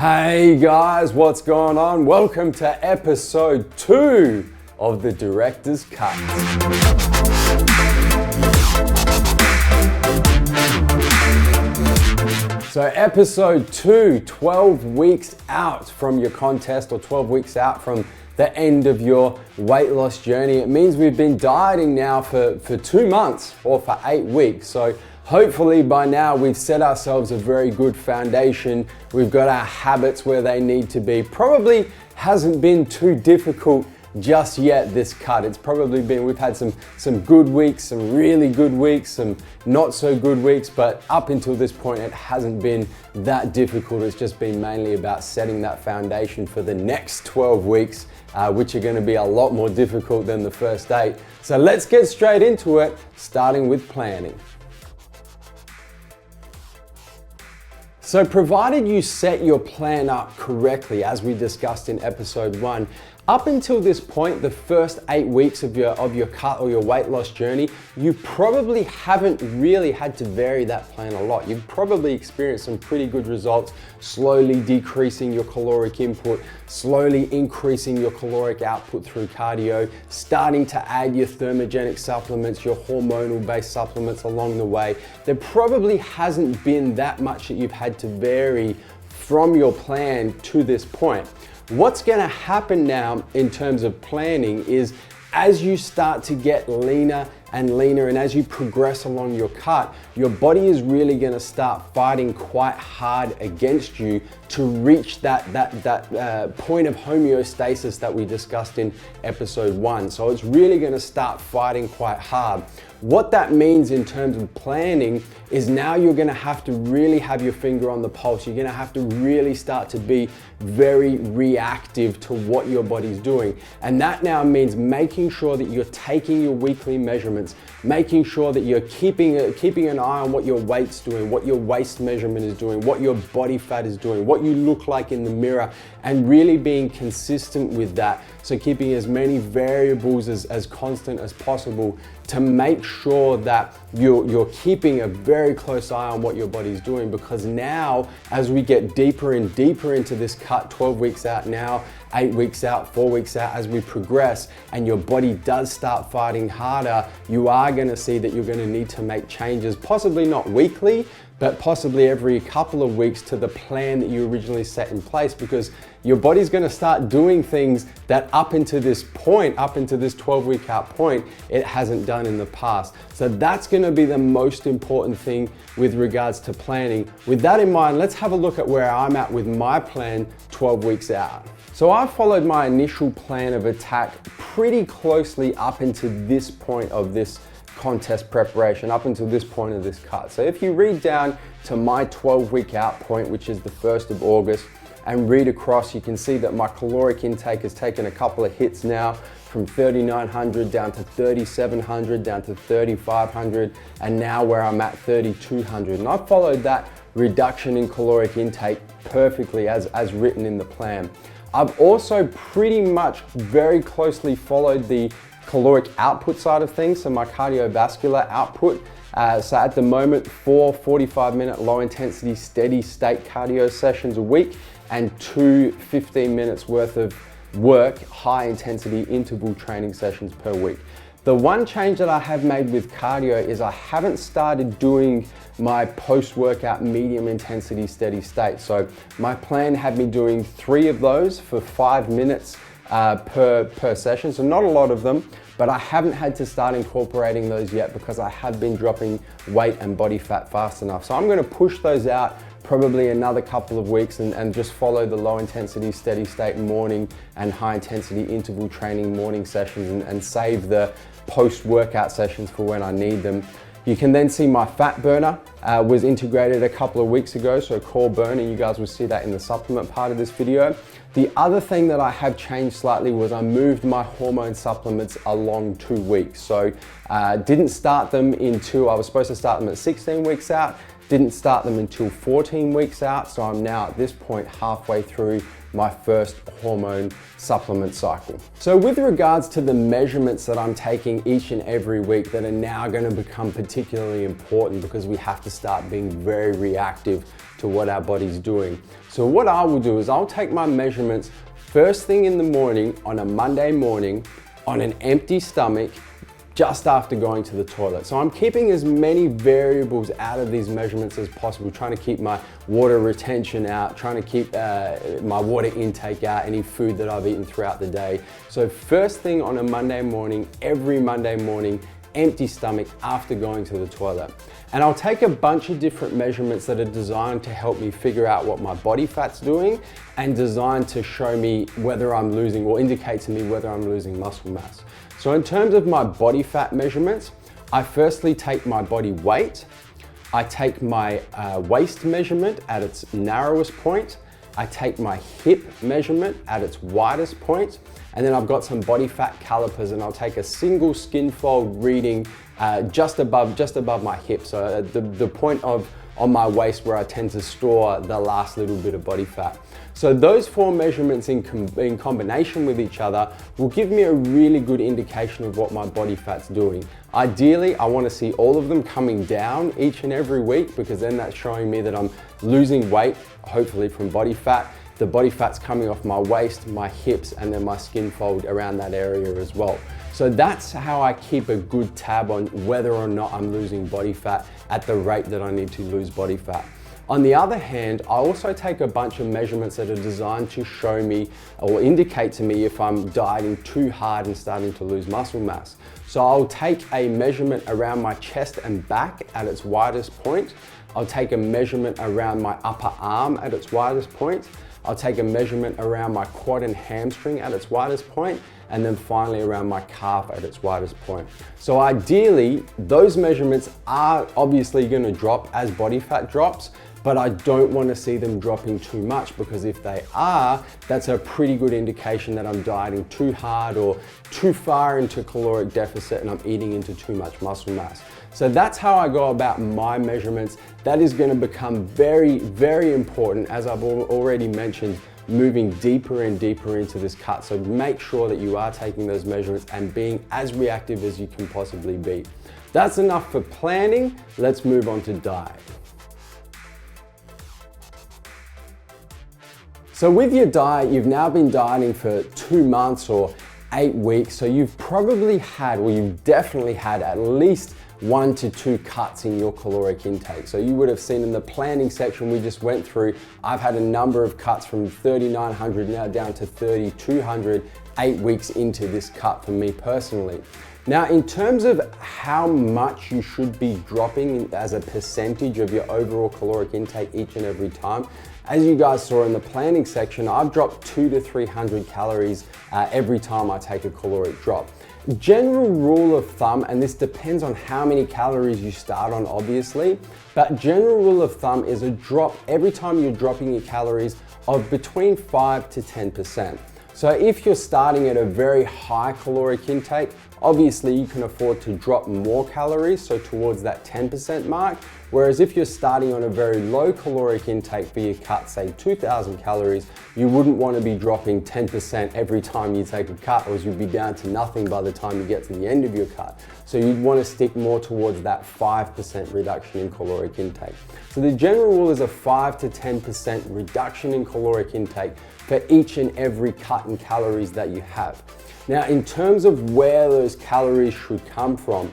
Hey guys, what's going on? Welcome to episode 2 of the Director's Cut. So episode 2, 12 weeks out from your contest or 12 weeks out from the end of your weight loss journey. It means we've been dieting now for 2 months or for 8 weeks. So hopefully by now we've set ourselves a very good foundation. We've got our habits where they need to be. Probably hasn't been too difficult just yet, this cut. It's probably been, we've had some good weeks, some really good weeks, some not so good weeks, but up until this point it hasn't been that difficult. It's just been mainly about setting that foundation for the next 12 weeks, which are going to be a lot more difficult than the first 8. So let's get straight into it, starting with planning. So provided you set your plan up correctly, as we discussed in episode 1, up until this point, the first 8 weeks of your cut or your weight loss journey, you probably haven't really had to vary that plan a lot. You've probably experienced some pretty good results, slowly decreasing your caloric input, slowly increasing your caloric output through cardio, starting to add your thermogenic supplements, your hormonal-based supplements along the way. There probably hasn't been that much that you've had to vary from your plan to this point. What's gonna happen now in terms of planning is as you start to get leaner and leaner and as you progress along your cut, your body is really gonna start fighting quite hard against you to reach that point of homeostasis that we discussed in episode 1. So it's really gonna start fighting quite hard. What that means in terms of planning is now you're gonna have to really have your finger on the pulse. You're gonna have to really start to be very reactive to what your body's doing. And that now means making sure that you're taking your weekly measurements, making sure that you're keeping an eye on what your weight's doing, what your waist measurement is doing, what your body fat is doing, what you look like in the mirror, and really being consistent with that. So keeping as many variables as constant as possible to make sure that you're keeping a very close eye on what your body's doing, because now as we get deeper and deeper into this cut, 12 weeks out now, 8 weeks out, 4 weeks out, as we progress and your body does start fighting harder, you are gonna see that you're gonna need to make changes, possibly not weekly, but possibly every couple of weeks to the plan that you originally set in place, because your body's gonna start doing things that up into this point, up into this 12-week out point, it hasn't done in the past. So that's gonna be the most important thing with regards to planning. With that in mind, let's have a look at where I'm at with my plan 12 weeks out. So I followed my initial plan of attack pretty closely up into this point of this contest preparation, up until this point of this cut. So if you read down to my 12-week out point, which is the 1st of August, and read across, you can see that my caloric intake has taken a couple of hits now, from 3,900 down to 3,700, down to 3,500, and now where I'm at 3,200. And I followed that reduction in caloric intake perfectly as written in the plan. I've also pretty much very closely followed the caloric output side of things, so my cardiovascular output. So at the moment, 4 45-minute low intensity steady state cardio sessions a week and 2 15 minutes worth of work, high intensity interval training sessions per week. The one change that I have made with cardio is I haven't started doing my post-workout medium intensity steady state. So my plan had me doing 3 of those for 5 minutes per session. So not a lot of them, but I haven't had to start incorporating those yet because I have been dropping weight and body fat fast enough. So I'm gonna push those out probably another couple of weeks and just follow the low intensity steady state morning and high intensity interval training morning sessions and save the post-workout sessions for when I need them. You can then see my fat burner was integrated a couple of weeks ago, so core burn, and you guys will see that in the supplement part of this video. The other thing that I have changed slightly was I moved my hormone supplements along 2 weeks. So didn't start them I was supposed to start them at 16 weeks out, Didn't start them until 14 weeks out, so I'm now at this point halfway through my first hormone supplement cycle. So with regards to the measurements that I'm taking each and every week that are now going to become particularly important because we have to start being very reactive to what our body's doing. So what I will do is I'll take my measurements first thing in the morning on a Monday morning on an empty stomach, just after going to the toilet. So I'm keeping as many variables out of these measurements as possible, trying to keep my water retention out, trying to keep my water intake out, any food that I've eaten throughout the day. So first thing on a Monday morning, every Monday morning, empty stomach after going to the toilet. And I'll take a bunch of different measurements that are designed to help me figure out what my body fat's doing and designed to show me whether I'm losing or indicate to me whether I'm losing muscle mass. So in terms of my body fat measurements, I firstly take my body weight, I take my waist measurement at its narrowest point, I take my hip measurement at its widest point, and then I've got some body fat calipers and I'll take a single skin fold reading just above my hip. So the point on my waist where I tend to store the last little bit of body fat. So those four measurements in combination with each other will give me a really good indication of what my body fat's doing. Ideally, I want to see all of them coming down each and every week because then that's showing me that I'm losing weight, hopefully from body fat. The body fat's coming off my waist, my hips, and then my skin fold around that area as well. So that's how I keep a good tab on whether or not I'm losing body fat at the rate that I need to lose body fat. On the other hand, I also take a bunch of measurements that are designed to show me or indicate to me if I'm dieting too hard and starting to lose muscle mass. So I'll take a measurement around my chest and back at its widest point. I'll take a measurement around my upper arm at its widest point. I'll take a measurement around my quad and hamstring at its widest point, and then finally around my calf at its widest point. So ideally, those measurements are obviously going to drop as body fat drops, but I don't want to see them dropping too much because if they are, that's a pretty good indication that I'm dieting too hard or too far into caloric deficit and I'm eating into too much muscle mass. So that's how I go about my measurements. That is going to become very, very important, as I've already mentioned, moving deeper and deeper into this cut. So make sure that you are taking those measurements and being as reactive as you can possibly be. That's enough for planning. Let's move on to diet. So with your diet, you've now been dieting for 2 months or 8 weeks. So you've probably had, or you've definitely had at least 1 to 2 cuts in your caloric intake. So you would have seen in the planning section we just went through, I've had a number of cuts from 3,900 now down to 3,200, 8 weeks into this cut for me personally. Now, in terms of how much you should be dropping as a percentage of your overall caloric intake each and every time, as you guys saw in the planning section, I've dropped 200 to 300 calories every time I take a caloric drop. General rule of thumb, and this depends on how many calories you start on obviously, but general rule of thumb is a drop every time you're dropping your calories of between 5 to 10%. So if you're starting at a very high caloric intake, obviously you can afford to drop more calories, so towards that 10% mark. Whereas if you're starting on a very low caloric intake for your cut, say 2,000 calories, you wouldn't want to be dropping 10% every time you take a cut, or you'd be down to nothing by the time you get to the end of your cut. So you'd want to stick more towards that 5% reduction in caloric intake. So the general rule is a 5 to 10% reduction in caloric intake for each and every cut in calories that you have. Now, in terms of where those calories should come from,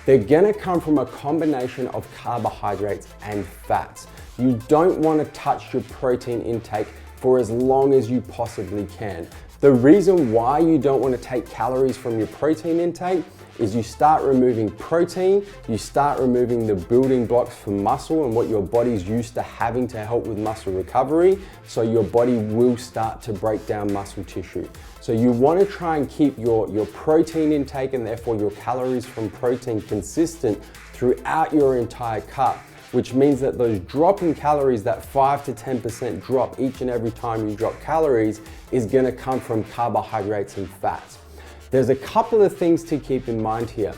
they're gonna come from a combination of carbohydrates and fats. You don't wanna touch your protein intake for as long as you possibly can. The reason why you don't wanna take calories from your protein intake is you start removing protein, you start removing the building blocks for muscle and what your body's used to having to help with muscle recovery, so your body will start to break down muscle tissue. So you want to try and keep your protein intake and therefore your calories from protein consistent throughout your entire cut, which means that those drop in calories, that 5 to 10% drop each and every time you drop calories, is going to come from carbohydrates and fats. There's a couple of things to keep in mind here.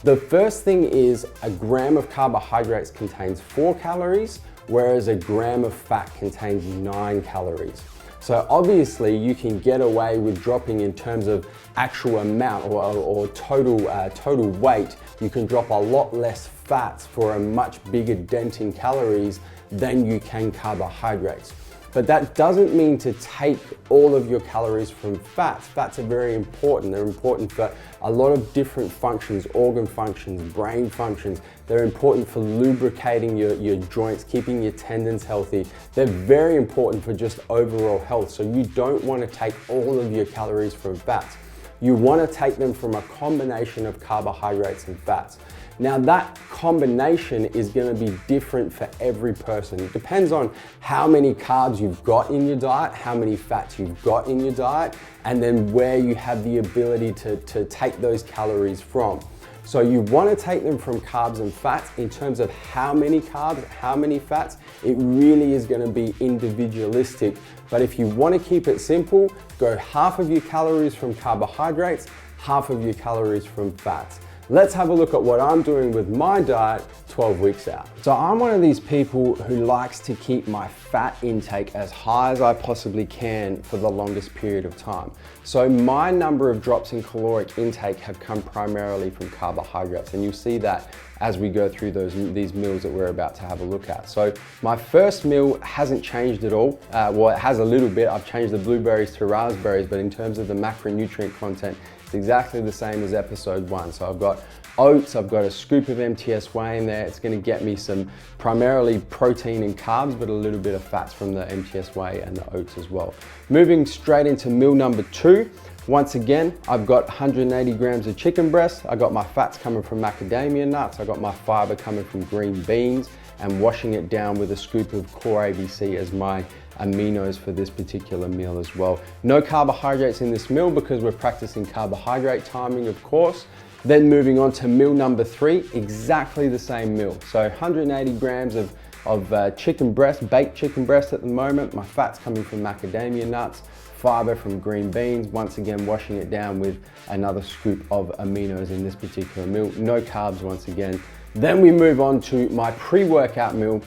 The first thing is a gram of carbohydrates contains 4 calories, whereas a gram of fat contains 9 calories. So obviously you can get away with dropping in terms of actual amount or total weight. You can drop a lot less fats for a much bigger dent in calories than you can carbohydrates. But that doesn't mean to take all of your calories from fats. Fats are very important. They're important for a lot of different functions, organ functions, brain functions. They're important for lubricating your joints, keeping your tendons healthy. They're very important for just overall health. So you don't want to take all of your calories from fats. You want to take them from a combination of carbohydrates and fats. Now that combination is going to be different for every person. It depends on how many carbs you've got in your diet, how many fats you've got in your diet, and then where you have the ability to take those calories from. So you want to take them from carbs and fats. In terms of how many carbs, how many fats, it really is going to be individualistic. But if you want to keep it simple, go half of your calories from carbohydrates, half of your calories from fats. Let's have a look at what I'm doing with my diet 12 weeks out. So I'm one of these people who likes to keep my fat intake as high as I possibly can for the longest period of time. So my number of drops in caloric intake have come primarily from carbohydrates, and you'll see that as we go through these meals that we're about to have a look at. So my first meal hasn't changed at all. Well, it has a little bit. I've changed the blueberries to raspberries, but in terms of the macronutrient content, it's exactly the same as episode 1. So I've got oats, I've got a scoop of MTS whey in there. It's gonna get me some primarily protein and carbs, but a little bit of fats from the MTS whey and the oats as well. Moving straight into meal number 2. Once again, I've got 180 grams of chicken breast. I got my fats coming from macadamia nuts. I got my fiber coming from green beans, and washing it down with a scoop of core ABC as my aminos for this particular meal as well. No carbohydrates in this meal because we're practicing carbohydrate timing, of course. Then moving on to meal number 3, exactly the same meal. So 180 grams of chicken breast, baked chicken breast at the moment. My fat's coming from macadamia nuts, fiber from green beans, once again washing it down with another scoop of aminos in this particular meal. No carbs once again. Then we move on to my pre-workout meal.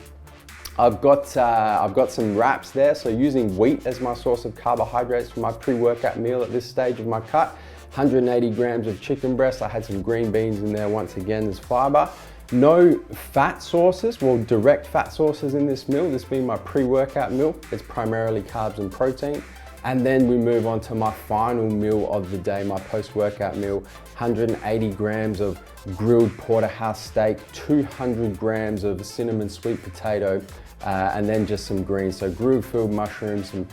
I've got some wraps there, so using wheat as my source of carbohydrates for my pre-workout meal at this stage of my cut. 180 grams of chicken breast. I had some green beans in there once again as fiber. No fat sources, well, direct fat sources in this meal, this being my pre-workout meal. It's primarily carbs and protein. And then we move on to my final meal of the day, my post-workout meal. 180 grams of grilled porterhouse steak, 200 grams of cinnamon sweet potato, and then just some greens. So grilled field mushrooms, some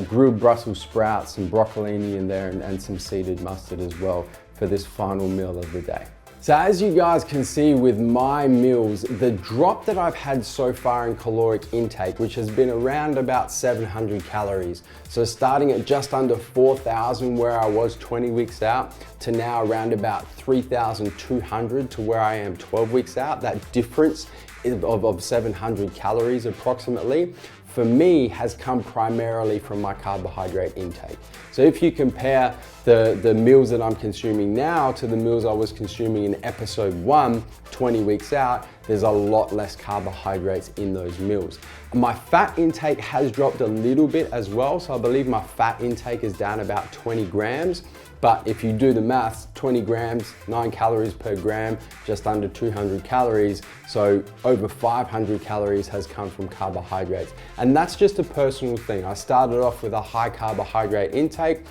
grilled Brussels sprouts, some broccolini in there, and some seeded mustard as well for this final meal of the day. So as you guys can see with my meals, the drop that I've had so far in caloric intake, which has been around about 700 calories. So starting at just under 4,000 where I was 20 weeks out to now around about 3,200 to where I am 12 weeks out. That difference of 700 calories approximately, for me, has come primarily from my carbohydrate intake. So if you compare the meals that I'm consuming now to the meals I was consuming in episode 1, 20 weeks out, there's a lot less carbohydrates in those meals. My fat intake has dropped a little bit as well. So I believe my fat intake is down about 20 grams. But if you do the maths, 20 grams, 9 calories per gram, just under 200 calories. So over 500 calories has come from carbohydrates. And that's just a personal thing. I started off with a high carbohydrate intake.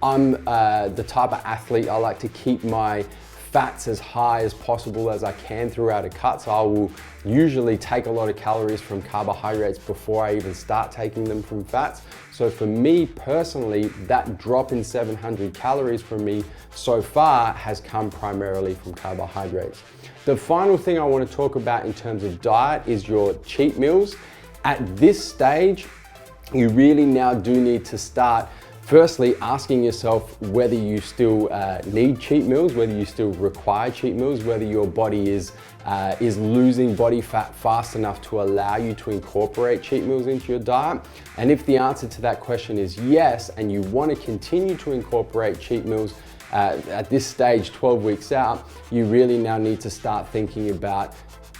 I'm the type of athlete, I like to keep my fats as high as possible as I can throughout a cut. So I will usually take a lot of calories from carbohydrates before I even start taking them from fats. So for me personally, that drop in 700 calories from me so far has come primarily from carbohydrates. The final thing I want to talk about in terms of diet is your cheat meals. At this stage, you really now do need to start firstly asking yourself whether you still need cheat meals, whether you still require cheat meals, whether your body is losing body fat fast enough to allow you to incorporate cheat meals into your diet. And if the answer to that question is yes, and you want to continue to incorporate cheat meals at this stage, 12 weeks out, you really now need to start thinking about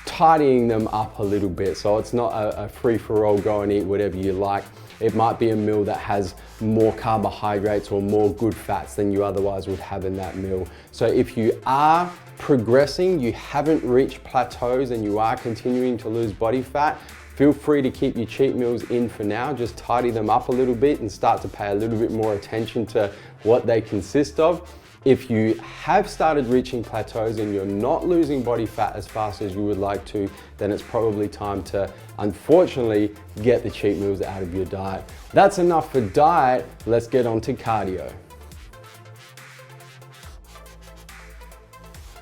tidying them up a little bit. So it's not a free-for-all, go and eat whatever you like. It might be a meal that has more carbohydrates or more good fats than you otherwise would have in that meal. So if you are progressing, you haven't reached plateaus and you are continuing to lose body fat, feel free to keep your cheat meals in for now. Just tidy them up a little bit and start to pay a little bit more attention to what they consist of. If you have started reaching plateaus and you're not losing body fat as fast as you would like to, then it's probably time to, unfortunately, get the cheat meals out of your diet. That's enough for diet. Let's get on to cardio.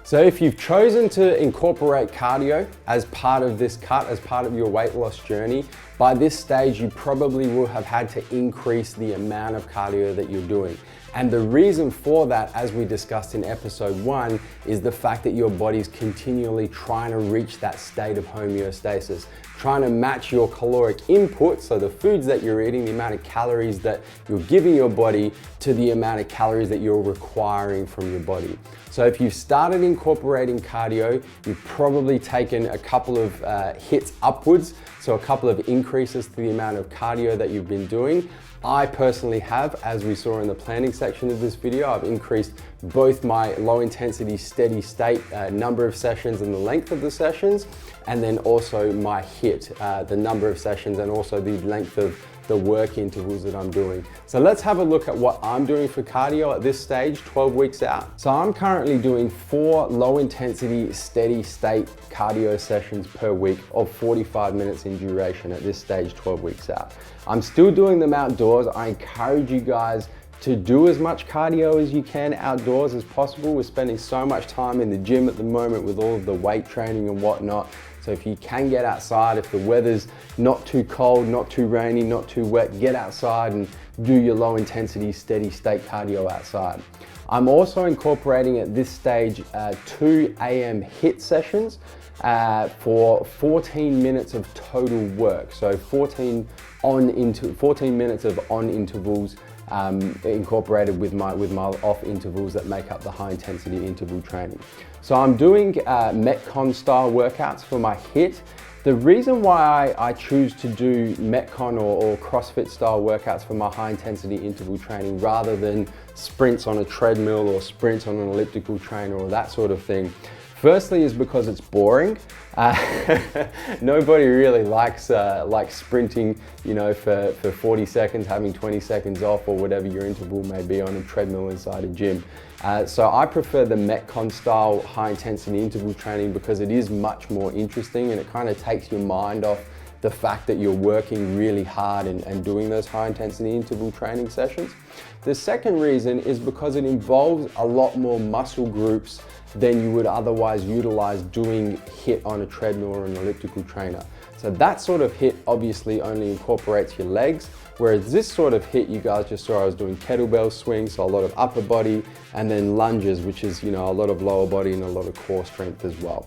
So if you've chosen to incorporate cardio as part of this cut, as part of your weight loss journey, by this stage you probably will have had to increase the amount of cardio that you're doing. And the reason for that, as we discussed in episode 1, is the fact that your body's continually trying to reach that state of homeostasis, trying to match your caloric input, so the foods that you're eating, the amount of calories that you're giving your body, to the amount of calories that you're requiring from your body. So if you've started incorporating cardio, you've probably taken a couple of hits upwards, so a couple of increases to the amount of cardio that you've been doing. I personally have, as we saw in the planning section of this video, I've increased both my low intensity steady state number of sessions and the length of the sessions, and then also my HIIT, the number of sessions and also the length of the work intervals that I'm doing. So let's have a look at what I'm doing for cardio at this stage, 12 weeks out. So I'm currently doing 4 low intensity steady state cardio sessions per week of 45 minutes in duration at this stage, 12 weeks out. I'm still doing them outdoors. I encourage you guys to do as much cardio as you can outdoors as possible. We're spending so much time in the gym at the moment with all of the weight training and whatnot. So if you can get outside, if the weather's not too cold, not too rainy, not too wet, get outside and do your low intensity steady state cardio outside. I'm also incorporating at this stage 2 AM HIIT sessions for 14 minutes of total work. So 14 minutes of on intervals incorporated with my off intervals that make up the high intensity interval training. So I'm doing Metcon style workouts for my HIIT. The reason why I choose to do Metcon or CrossFit style workouts for my high intensity interval training rather than sprints on a treadmill or sprints on an elliptical trainer or that sort of thing, firstly is because it's boring. Nobody really likes sprinting, you know, for 40 seconds, having 20 seconds off or whatever your interval may be on a treadmill inside a gym. So I prefer the Metcon style high intensity interval training because it is much more interesting and it kind of takes your mind off the fact that you're working really hard and doing those high intensity interval training sessions. The second reason is because it involves a lot more muscle groups than you would otherwise utilize doing HIIT on a treadmill or an elliptical trainer. So that sort of HIIT obviously only incorporates your legs, whereas this sort of HIIT, you guys just saw I was doing kettlebell swings, so a lot of upper body, and then lunges, which is, you know, a lot of lower body and a lot of core strength as well.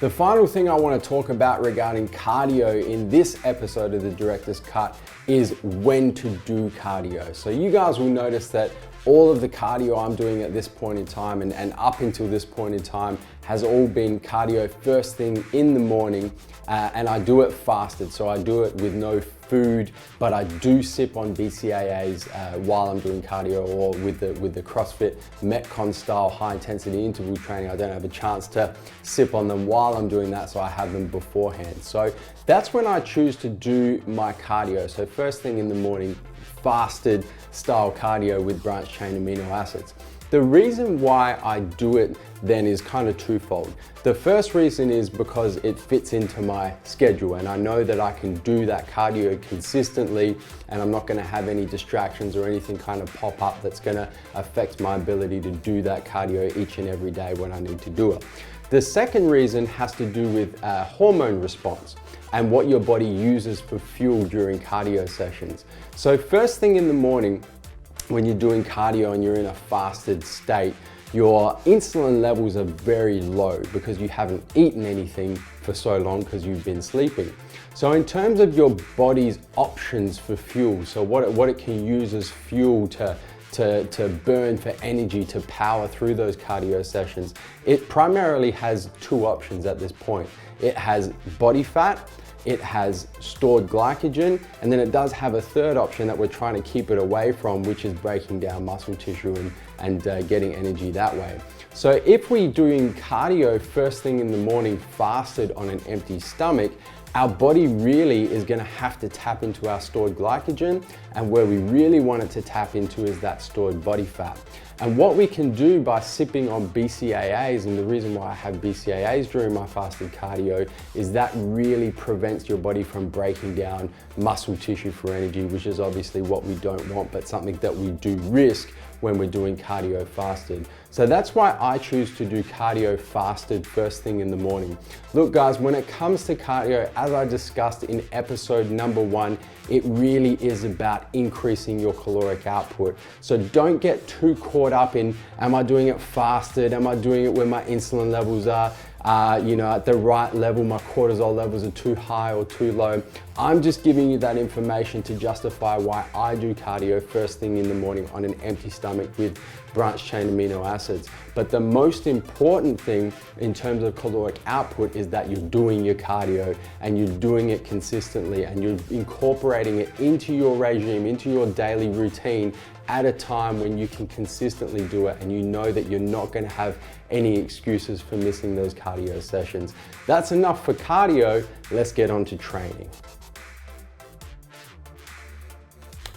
The final thing I want to talk about regarding cardio in this episode of the Director's Cut is when to do cardio. So you guys will notice that all of the cardio I'm doing at this point in time and up until this point in time has all been cardio first thing in the morning, and I do it fasted. So I do it with no food, but I do sip on BCAAs while I'm doing cardio, or with the CrossFit Metcon style high intensity interval training. I don't have a chance to sip on them while I'm doing that, so I have them beforehand. So that's when I choose to do my cardio. So first thing in the morning, fasted style cardio with branched chain amino acids. The reason why I do it then is kind of twofold. The first reason is because it fits into my schedule and I know that I can do that cardio consistently and I'm not going to have any distractions or anything kind of pop up that's going to affect my ability to do that cardio each and every day when I need to do it. The second reason has to do with hormone response and what your body uses for fuel during cardio sessions. So first thing in the morning, when you're doing cardio and you're in a fasted state, your insulin levels are very low because you haven't eaten anything for so long because you've been sleeping. So in terms of your body's options for fuel, so what it can use as fuel to to burn for energy, to power through those cardio sessions, it primarily has two options at this point. It has body fat, it has stored glycogen, and then it does have a third option that we're trying to keep it away from, which is breaking down muscle tissue and getting energy that way. So if we're doing cardio first thing in the morning fasted on an empty stomach, our body really is going to have to tap into our stored glycogen, and where we really want it to tap into is that stored body fat. And what we can do by sipping on BCAAs, and the reason why I have BCAAs during my fasted cardio, is that really prevents your body from breaking down muscle tissue for energy, which is obviously what we don't want, but something that we do risk when we're doing cardio fasted. So that's why I choose to do cardio fasted first thing in the morning. Look guys, when it comes to cardio, as I discussed in episode number 1, it really is about increasing your caloric output. So don't get too caught up in, am I doing it fasted? Am I doing it where my insulin levels are at the right level, my cortisol levels are too high or too low? I'm just giving you that information to justify why I do cardio first thing in the morning on an empty stomach with branched chain amino acids. But the most important thing in terms of caloric output is that you're doing your cardio and you're doing it consistently and you're incorporating it into your regime, into your daily routine at a time when you can consistently do it and you know that you're not going to have any excuses for missing those cardio sessions. That's enough for cardio. Let's get on to training.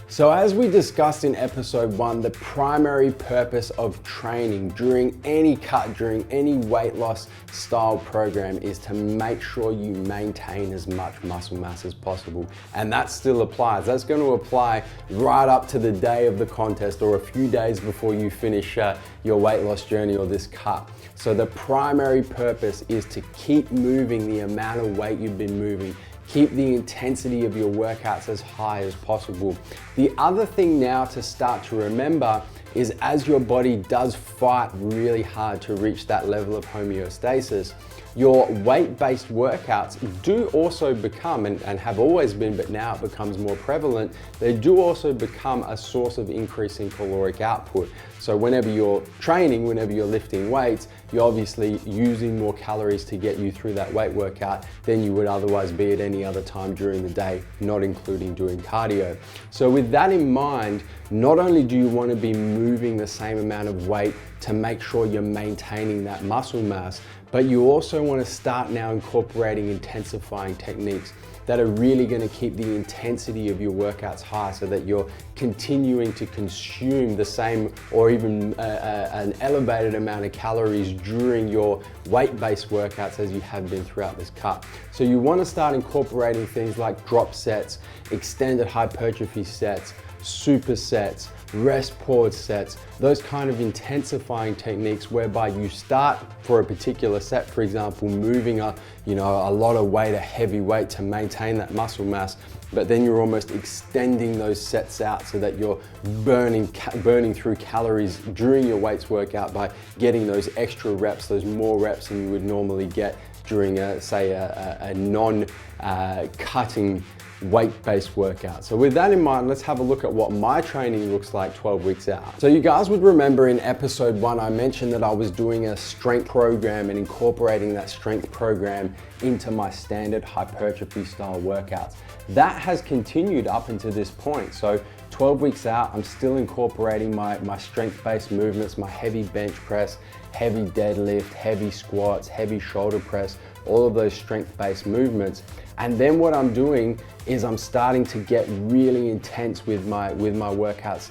So as we discussed in episode 1, the primary purpose of training during any cut, during any weight loss style program is to make sure you maintain as much muscle mass as possible. And that still applies. That's going to apply right up to the day of the contest or a few days before you finish your weight loss journey or this cut. So the primary purpose is to keep moving the amount of weight you've been moving. Keep the intensity of your workouts as high as possible. The other thing now to start to remember is as your body does fight really hard to reach that level of homeostasis, your weight-based workouts do also become, and have always been, but now it becomes more prevalent, they do also become a source of increasing caloric output. So whenever you're training, whenever you're lifting weights, you're obviously using more calories to get you through that weight workout than you would otherwise be at any other time during the day, not including doing cardio. So with that in mind, not only do you want to be moving the same amount of weight to make sure you're maintaining that muscle mass, but you also want to start now incorporating intensifying techniques that are really going to keep the intensity of your workouts high so that you're continuing to consume the same or even an elevated amount of calories during your weight-based workouts as you have been throughout this cut. So you want to start incorporating things like drop sets, extended hypertrophy sets, supersets, rest pause sets, those kind of intensifying techniques whereby you start for a particular set, for example, moving a lot of weight, a heavy weight to maintain that muscle mass, but then you're almost extending those sets out so that you're burning through calories during your weights workout by getting those extra reps, those more reps than you would normally get during a non-cutting weight-based workout. So with that in mind, let's have a look at what my training looks like 12 weeks out. So you guys would remember in episode 1, I mentioned that I was doing a strength program and incorporating that strength program into my standard hypertrophy style workouts. That has continued up until this point. So 12 weeks out, I'm still incorporating my strength-based movements, my heavy bench press, heavy deadlift, heavy squats, heavy shoulder press, all of those strength-based movements. And then what I'm doing is I'm starting to get really intense with my workouts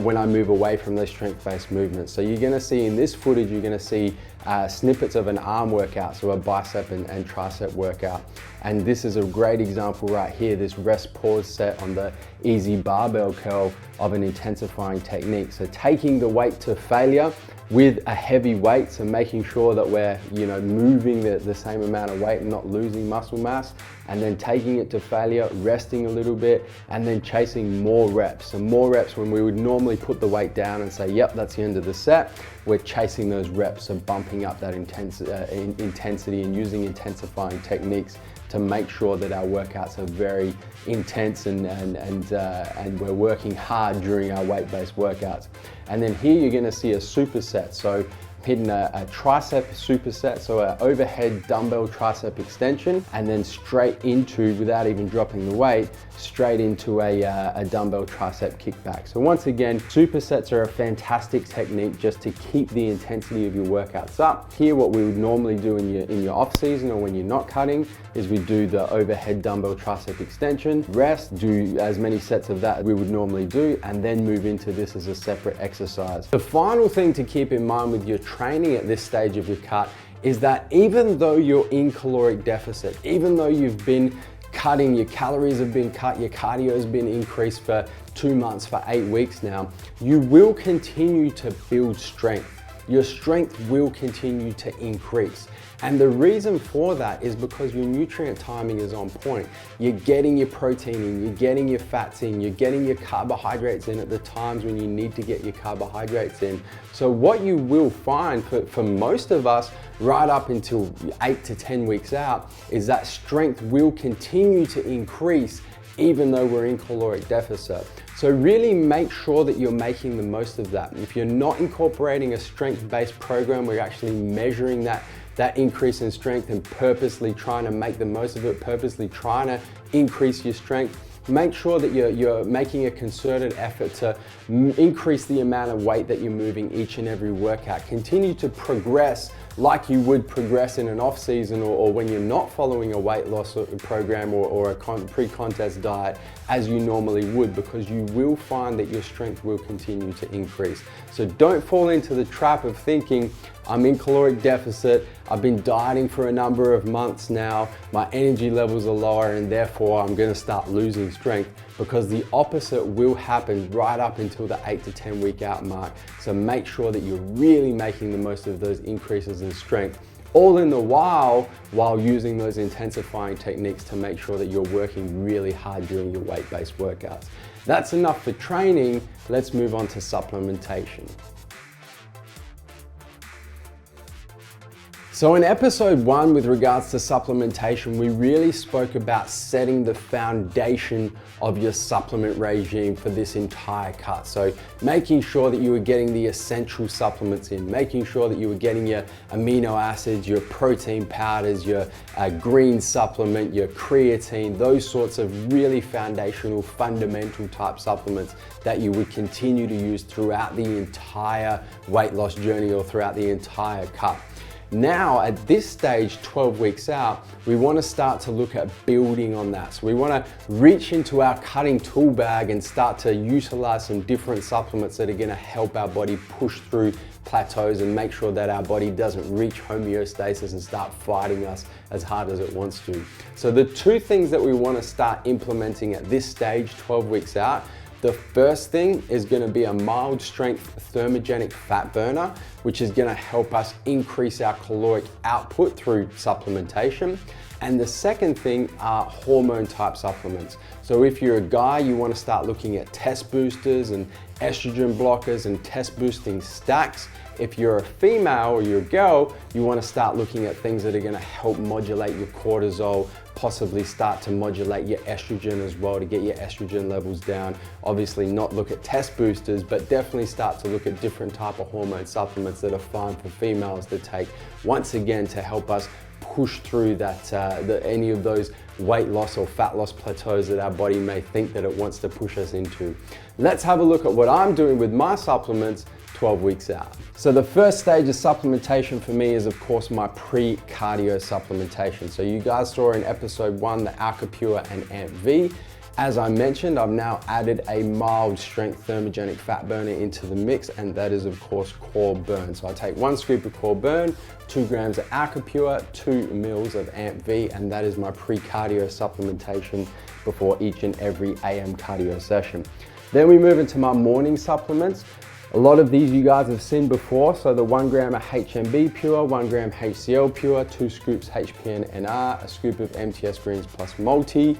when I move away from those strength-based movements. So you're gonna see in this footage, you're gonna see snippets of an arm workout, so a bicep and tricep workout. And this is a great example right here, this rest pause set on the easy barbell curl of an intensifying technique. So taking the weight to failure with a heavy weight, so making sure that we're moving the same amount of weight and not losing muscle mass, and then taking it to failure, resting a little bit, and then chasing more reps. So more reps when we would normally put the weight down and say, yep, that's the end of the set. We're chasing those reps, so bumping up that intensity and using intensifying techniques to make sure that our workouts are very intense and we're working hard during our weight-based workouts. And then here you're gonna see a superset. So hitting a tricep superset, so an overhead dumbbell tricep extension, and then straight into, without even dropping the weight, straight into a dumbbell tricep kickback. So once again, supersets are a fantastic technique just to keep the intensity of your workouts up. Here, what we would normally do in your off season or when you're not cutting is we do the overhead dumbbell tricep extension, rest, do as many sets of that as we would normally do, and then move into this as a separate exercise. The final thing to keep in mind with your training at this stage of your cut is that even though you're in caloric deficit, even though you've been cutting, your calories have been cut, your cardio has been increased for 2 months, for 8 weeks now, you will continue to build strength. Your strength will continue to increase. And the reason for that is because your nutrient timing is on point. You're getting your protein in, you're getting your fats in, you're getting your carbohydrates in at the times when you need to get your carbohydrates in. So what you will find for most of us, right up until 8 to 10 weeks out, is that strength will continue to increase even though we're in caloric deficit. So really make sure that you're making the most of that. If you're not incorporating a strength-based program, we're actually measuring that increase in strength and purposely trying to make the most of it, purposely trying to increase your strength. Make sure that you're making a concerted effort to increase the amount of weight that you're moving each and every workout. Continue to progress like you would progress in an off season or when you're not following a weight loss program or a pre-contest diet as you normally would, because you will find that your strength will continue to increase. So don't fall into the trap of thinking, I'm in caloric deficit, I've been dieting for a number of months now, my energy levels are lower and therefore I'm gonna start losing strength, because the opposite will happen right up until the 8 to 10 week out mark. So make sure that you're really making the most of those increases in strength, all in the while using those intensifying techniques to make sure that you're working really hard during your weight-based workouts. That's enough for training. Let's move on to supplementation. So in episode 1, with regards to supplementation, we really spoke about setting the foundation of your supplement regime for this entire cut. So making sure that you were getting the essential supplements in, making sure that you were getting your amino acids, your protein powders, your green supplement, your creatine, those sorts of really foundational, fundamental type supplements that you would continue to use throughout the entire weight loss journey or throughout the entire cut. Now, at this stage, 12 weeks out, we want to start to look at building on that. So we want to reach into our cutting tool bag and start to utilize some different supplements that are going to help our body push through plateaus and make sure that our body doesn't reach homeostasis and start fighting us as hard as it wants to. So the two things that we want to start implementing at this stage, 12 weeks out, the first thing is going to be a mild strength thermogenic fat burner, which is going to help us increase our caloric output through supplementation. And the second thing are hormone type supplements. So if you're a guy, you want to start looking at test boosters and estrogen blockers and test boosting stacks. If you're a female or you're a girl, you want to start looking at things that are going to help modulate your cortisol, possibly start to modulate your estrogen as well to get your estrogen levels down. Obviously not look at test boosters, but definitely start to look at different type of hormone supplements that are fine for females to take, once again to help us push through that any of those weight loss or fat loss plateaus that our body may think that it wants to push us into. Let's have a look at what I'm doing with my supplements 12 weeks out. So the first stage of supplementation for me is of course my pre-cardio supplementation. So you guys saw in episode 1 the AlkaPure and AMP-V. As I mentioned, I've now added a mild strength thermogenic fat burner into the mix, and that is of course Core Burn. So I take 1 scoop of Core Burn, 2 grams of AlkaPure, 2 mils of AMP-V, and that is my pre-cardio supplementation before each and every AM cardio session. Then we move into my morning supplements. A lot of these you guys have seen before, so the 1 gram of HMB Pure, 1 gram HCL Pure, 2 scoops HPN NR, a scoop of MTS Greens Plus Multi,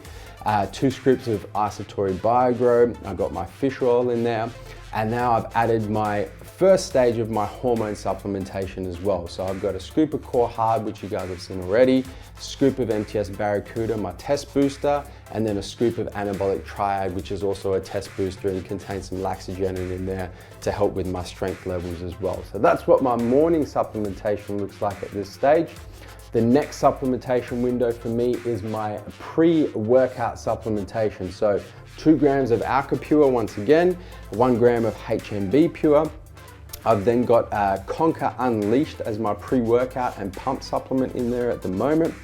2 scoops of Isatori BioGrow. I've got my fish oil in there. And now I've added my first stage of my hormone supplementation as well. So I've got a scoop of Core Hard, which you guys have seen already, scoop of MTS Barracuda, my test booster, and then a scoop of Anabolic Triad, which is also a test booster and contains some laxagenin in there to help with my strength levels as well. So that's what my morning supplementation looks like at this stage. The next supplementation window for me is my pre-workout supplementation. So 2 grams of Alka Pure once again, 1 gram of HMB Pure. I've then got Conquer Unleashed as my pre-workout and pump supplement in there at the moment.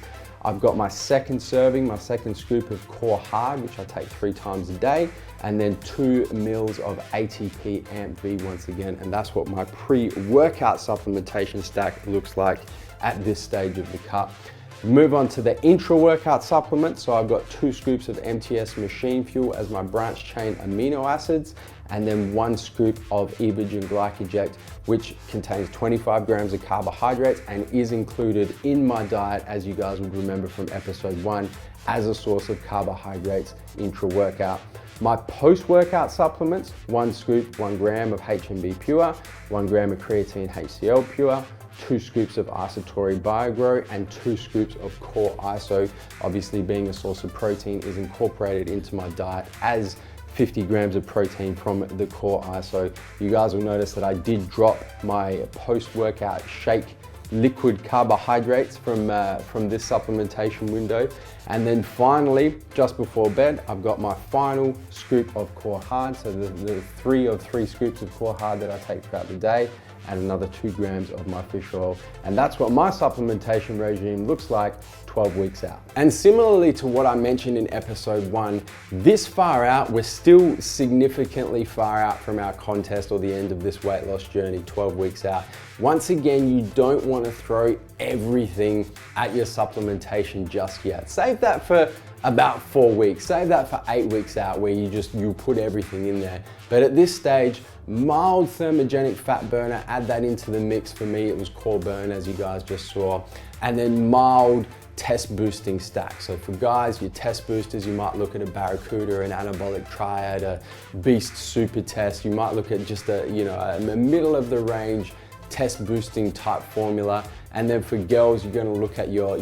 I've got my second serving, my second scoop of Core Hard, which I take 3 times a day, and then 2 mils of ATP AMP-V once again. And that's what my pre-workout supplementation stack looks like at this stage of the cut. Move on to the intra-workout supplement. So I've got 2 scoops of MTS Machine Fuel as my branch chain amino acids, and then 1 scoop of Evogen Glycoject, which contains 25 grams of carbohydrates and is included in my diet, as you guys would remember from episode 1, as a source of carbohydrates intra-workout. My post-workout supplements, 1 scoop, 1 gram of HMB Pure, 1 gram of creatine HCl Pure, 2 scoops of Isatori BioGrow, and 2 scoops of Core ISO. Obviously, being a source of protein is incorporated into my diet as 50 grams of protein from the Core ISO. You guys will notice that I did drop my post-workout shake liquid carbohydrates from this supplementation window. And then finally, just before bed, I've got my final scoop of Core Hard. So the 3 of 3 scoops of Core Hard that I take throughout the day, and another 2 grams of my fish oil. And that's what my supplementation regime looks like 12 weeks out. And similarly to what I mentioned in episode 1, this far out, we're still significantly far out from our contest or the end of this weight loss journey, 12 weeks out. Once again, you don't want to throw everything at your supplementation just yet. Save that for about 4 weeks, save that for 8 weeks out where you put everything in there. But at this stage, mild thermogenic fat burner, add that into the mix. For me, it was Core Burn, as you guys just saw, and then mild test boosting stack. So for guys, your test boosters, you might look at a Barracuda, an Anabolic Triad, a Beast Super Test. You might look at just a middle of the range test boosting type formula. And then for girls, you're gonna look at your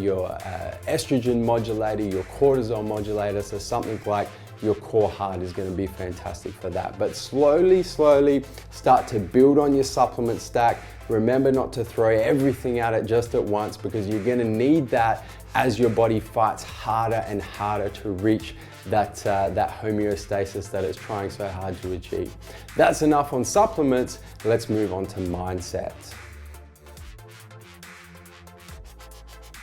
estrogen modulator, your cortisol modulator. So something like your Core Hard is gonna be fantastic for that. But slowly start to build on your supplement stack. Remember not to throw everything at it just at once, because you're gonna need that as your body fights harder and harder to reach that homeostasis that it's trying so hard to achieve. That's enough on supplements. Let's move on to mindset.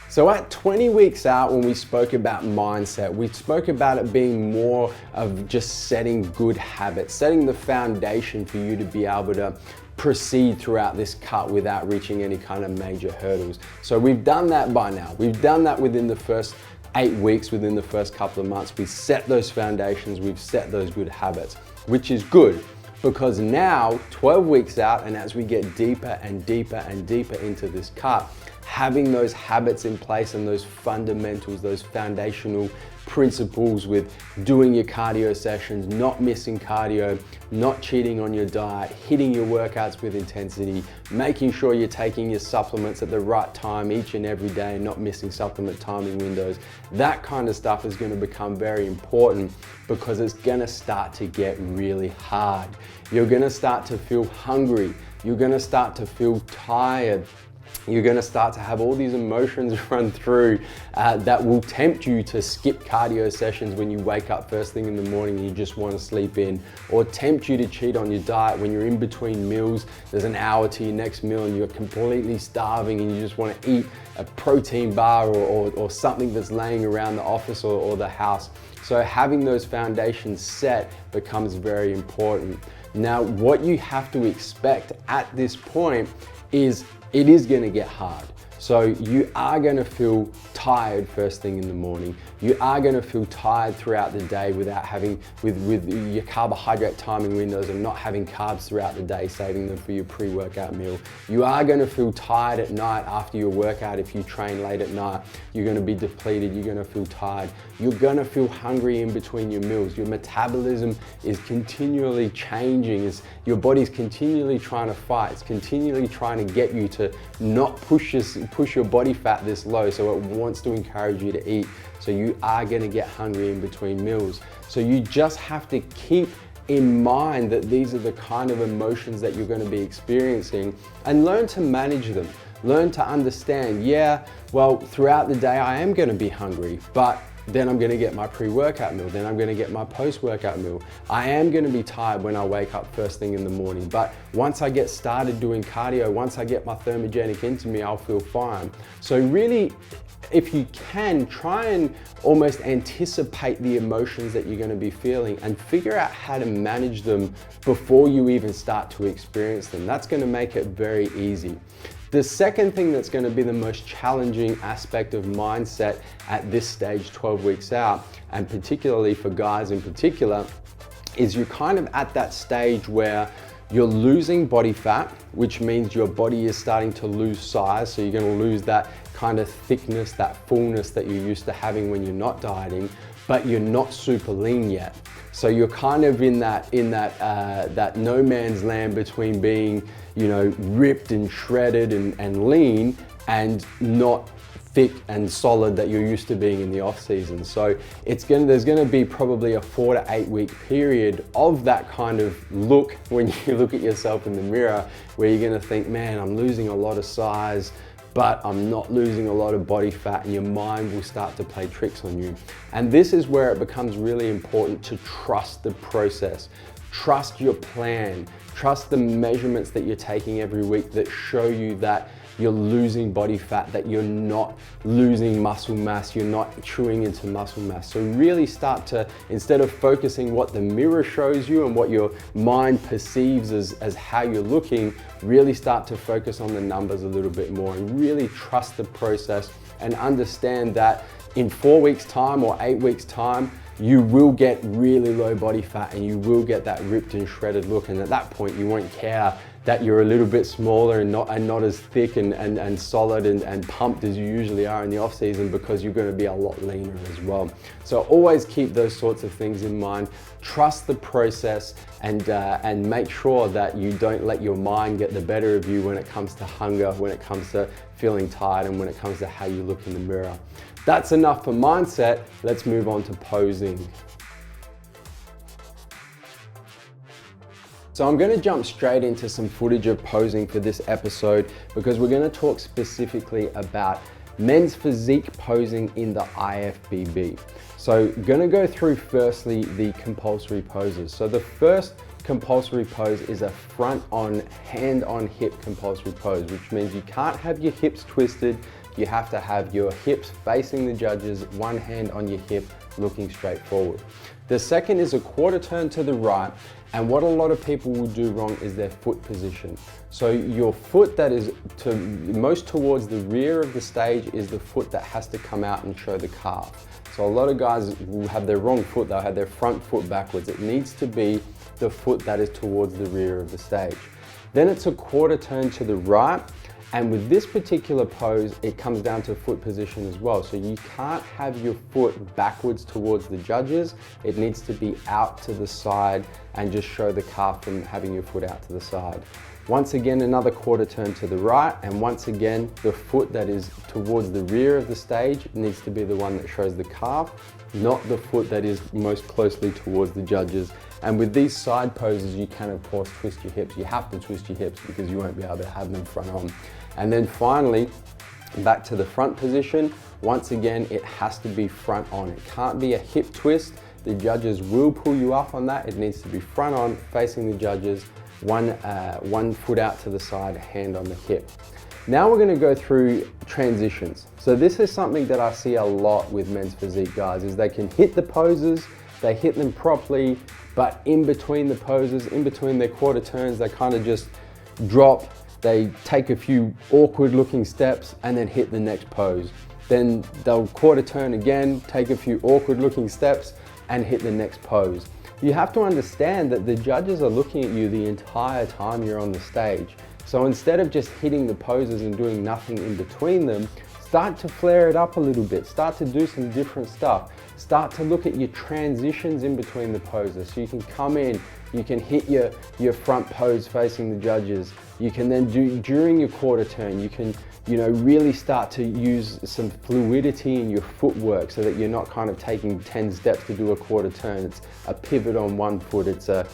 So at 20 weeks out, when we spoke about mindset, we spoke about it being more of just setting good habits, setting the foundation for you to be able to proceed throughout this cut without reaching any kind of major hurdles. So we've done that by now. We've done that within the first 8 weeks, within the first couple of months. We set those foundations, we've set those good habits, which is good. Because now, 12 weeks out, and as we get deeper and deeper and deeper into this cut, having those habits in place and those fundamentals, those foundational principles with doing your cardio sessions, not missing cardio, not cheating on your diet, hitting your workouts with intensity, making sure you're taking your supplements at the right time each and every day, not missing supplement timing windows. That kind of stuff is going to become very important, because it's going to start to get really hard. You're going to start to feel hungry. You're going to start to feel tired. You're going to start to have all these emotions run through that will tempt you to skip cardio sessions when you wake up first thing in the morning and you just want to sleep in, or tempt you to cheat on your diet when you're in between meals. There's an hour to your next meal and you're completely starving and you just want to eat a protein bar or something that's laying around the office or the house. So having those foundations set becomes very important. Now, what you have to expect at this point is it is going to get hard. So you are going to feel tired first thing in the morning. You are going to feel tired throughout the day without having, with your carbohydrate timing windows and not having carbs throughout the day, saving them for your pre-workout meal. You are going to feel tired at night after your workout. If you train late at night, you're going to be depleted. You're going to feel tired. You're going to feel hungry in between your meals. Your metabolism is continually changing. Your body's continually trying to fight. It's continually trying to get you to not push your body fat this low, so it wants to encourage you to eat. So you are going to get hungry in between meals. So you just have to keep in mind that these are the kind of emotions that you're going to be experiencing, and learn to manage them. Learn to understand, yeah, well, throughout the day I am going to be hungry, but then I'm going to get my pre-workout meal, then I'm going to get my post-workout meal. I am going to be tired when I wake up first thing in the morning, but once I get started doing cardio, once I get my thermogenic into me, I'll feel fine. So really, if you can, try and almost anticipate the emotions that you're going to be feeling and figure out how to manage them before you even start to experience them. That's going to make it very easy. The second thing that's going to be the most challenging aspect of mindset at this stage, 12 weeks out, and particularly for guys in particular, is you're kind of at that stage where you're losing body fat, which means your body is starting to lose size. So you're going to lose that kind of thickness, that fullness that you're used to having when you're not dieting, but you're not super lean yet. So you're kind of in that no man's land between being, ripped and shredded and lean, and not thick and solid that you're used to being in the off season. So there's going to be probably a 4 to 8 week period of that kind of look when you look at yourself in the mirror, where you're going to think, man, I'm losing a lot of size, but I'm not losing a lot of body fat, and your mind will start to play tricks on you. And this is where it becomes really important to trust the process. Trust your plan. Trust the measurements that you're taking every week that show you that you're losing body fat, that you're not losing muscle mass, you're not chewing into muscle mass. So really start to, instead of focusing what the mirror shows you and what your mind perceives as how you're looking, really start to focus on the numbers a little bit more and really trust the process, and understand that in 4 weeks time or 8 weeks time, you will get really low body fat and you will get that ripped and shredded look. And at that point, you won't care that you're a little bit smaller and not as thick and solid and pumped as you usually are in the off season, because you're going to be a lot leaner as well. So always keep those sorts of things in mind. Trust the process, and make sure that you don't let your mind get the better of you when it comes to hunger, when it comes to feeling tired, and when it comes to how you look in the mirror. That's enough for mindset. Let's move on to posing. So I'm going to jump straight into some footage of posing for this episode, because we're going to talk specifically about men's physique posing in the IFBB. So going to go through firstly the compulsory poses. So the first compulsory pose is a front on, hand on hip compulsory pose, which means you can't have your hips twisted. You have to have your hips facing the judges, one hand on your hip, looking straight forward. The second is a quarter turn to the right, and what a lot of people will do wrong is their foot position. So your foot that is most towards the rear of the stage is the foot that has to come out and show the calf. So a lot of guys will have their wrong foot, they'll have their front foot backwards. It needs to be the foot that is towards the rear of the stage. Then it's a quarter turn to the right. And with this particular pose, it comes down to foot position as well. So you can't have your foot backwards towards the judges. It needs to be out to the side and just show the calf from having your foot out to the side. Once again, another quarter turn to the right. And once again, the foot that is towards the rear of the stage needs to be the one that shows the calf, not the foot that is most closely towards the judges. And with these side poses, you can of course twist your hips. You have to twist your hips because you won't be able to have them front on. And then finally, back to the front position. Once again, it has to be front on. It can't be a hip twist. The judges will pull you up on that. It needs to be front on, facing the judges, one foot out to the side, hand on the hip. Now we're gonna go through transitions. So this is something that I see a lot with men's physique guys, is they can hit the poses, they hit them properly, but in between the poses, in between their quarter turns, they kind of just drop. they take a few awkward looking steps and then hit the next pose. Then they'll quarter turn again, take a few awkward looking steps and hit the next pose. You have to understand that the judges are looking at you the entire time you're on the stage. So instead of just hitting the poses and doing nothing in between them, start to flare it up a little bit, start to do some different stuff. Start to look at your transitions in between the poses. So you can come in, you can hit your front pose facing the judges. You can then do, during your quarter turn, you can really start to use some fluidity in your footwork so that you're not kind of taking 10 steps to do a quarter turn. It's a pivot on one foot, it's a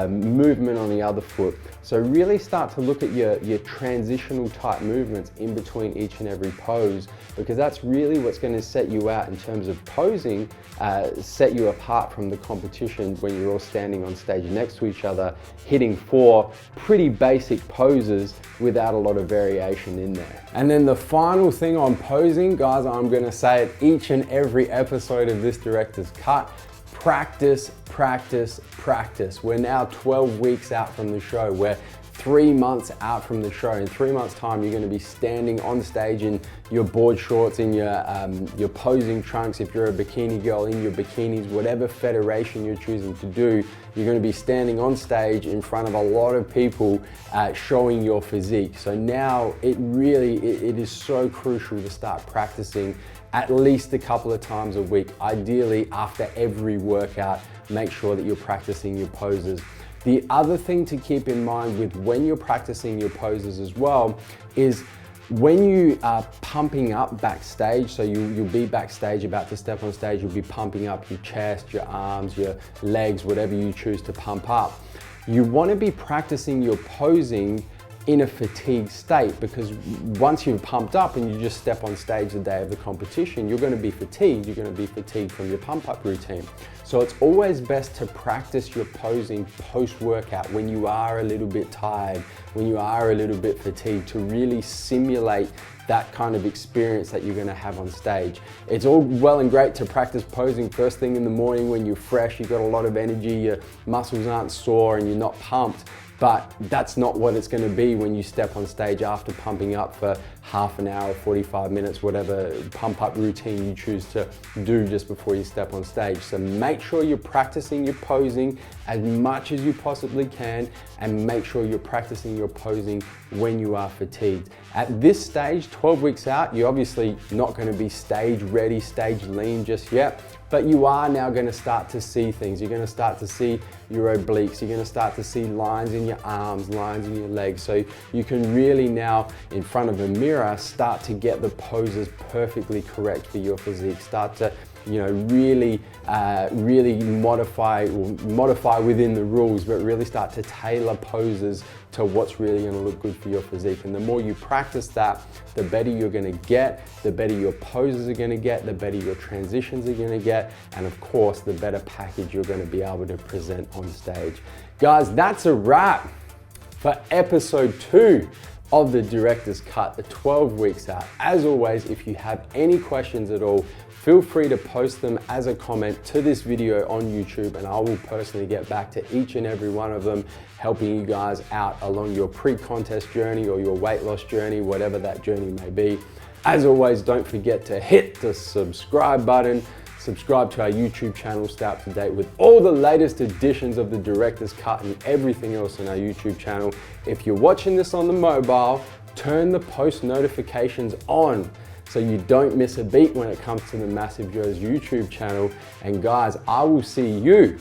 movement on the other foot. So really start to look at your transitional type movements in between each and every pose, because that's really what's going to set you out in terms of posing, set you apart from the competition when you're all standing on stage next to each other, hitting 4 pretty basic poses without a lot of variation in there. And then the final thing on posing, guys, I'm gonna say it each and every episode of this Director's Cut: practice, practice, practice. We're now 12 weeks out from the show. We're 3 months out from the show. In 3 months' time, you're gonna be standing on stage in your board shorts, in your posing trunks, if you're a bikini girl, in your bikinis, whatever federation you're choosing to do, you're gonna be standing on stage in front of a lot of people showing your physique. So now it is so crucial to start practicing at least a couple of times a week. Ideally, after every workout, make sure that you're practicing your poses. The other thing to keep in mind with when you're practicing your poses as well is when you are pumping up backstage, so you'll be backstage about to step on stage, you'll be pumping up your chest, your arms, your legs, whatever you choose to pump up. You want to be practicing your posing in a fatigued state, because once you've pumped up and you just step on stage the day of the competition, you're going to be fatigued. You're going to be fatigued from your pump up routine. So it's always best to practice your posing post-workout when you are a little bit tired, when you are a little bit fatigued, to really simulate that kind of experience that you're going to have on stage. It's all well and great to practice posing first thing in the morning when you're fresh, you've got a lot of energy, your muscles aren't sore and you're not pumped. But that's not what it's going to be when you step on stage after pumping up for half an hour, 45 minutes, whatever pump up routine you choose to do just before you step on stage. So make sure you're practicing your posing as much as you possibly can, and make sure you're practicing your posing when you are fatigued. At this stage, 12 weeks out, you're obviously not going to be stage ready, stage lean just yet, but you are now going to start to see things. You're going to start to see your obliques. You're going to start to see lines in your arms, lines in your legs. So you can really now, in front of a mirror, start to get the poses perfectly correct for your physique. Start to really modify within the rules, but really start to tailor poses to what's really going to look good for your physique. And the more you practice that, the better you're going to get, the better your poses are going to get, the better your transitions are going to get, and of course, the better package you're going to be able to present on stage. Guys, that's a wrap for episode 2 of the Director's Cut, the 12 weeks out. As always, if you have any questions at all, feel free to post them as a comment to this video on YouTube, and I will personally get back to each and every one of them, helping you guys out along your pre-contest journey or your weight loss journey, whatever that journey may be. As always, don't forget to hit the subscribe button. Subscribe to our YouTube channel, stay up to date with all the latest editions of the Director's Cut and everything else on our YouTube channel. If you're watching this on the mobile, turn the post notifications on so you don't miss a beat when it comes to the Massive Joe's YouTube channel. And guys, I will see you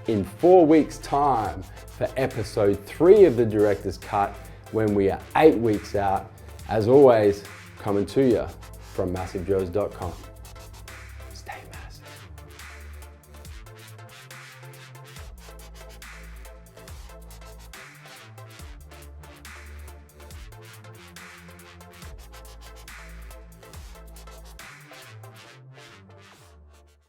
in 4 weeks' time for episode 3 of the Director's Cut, when we are 8 weeks out. As always, coming to you from MassiveJoes.com.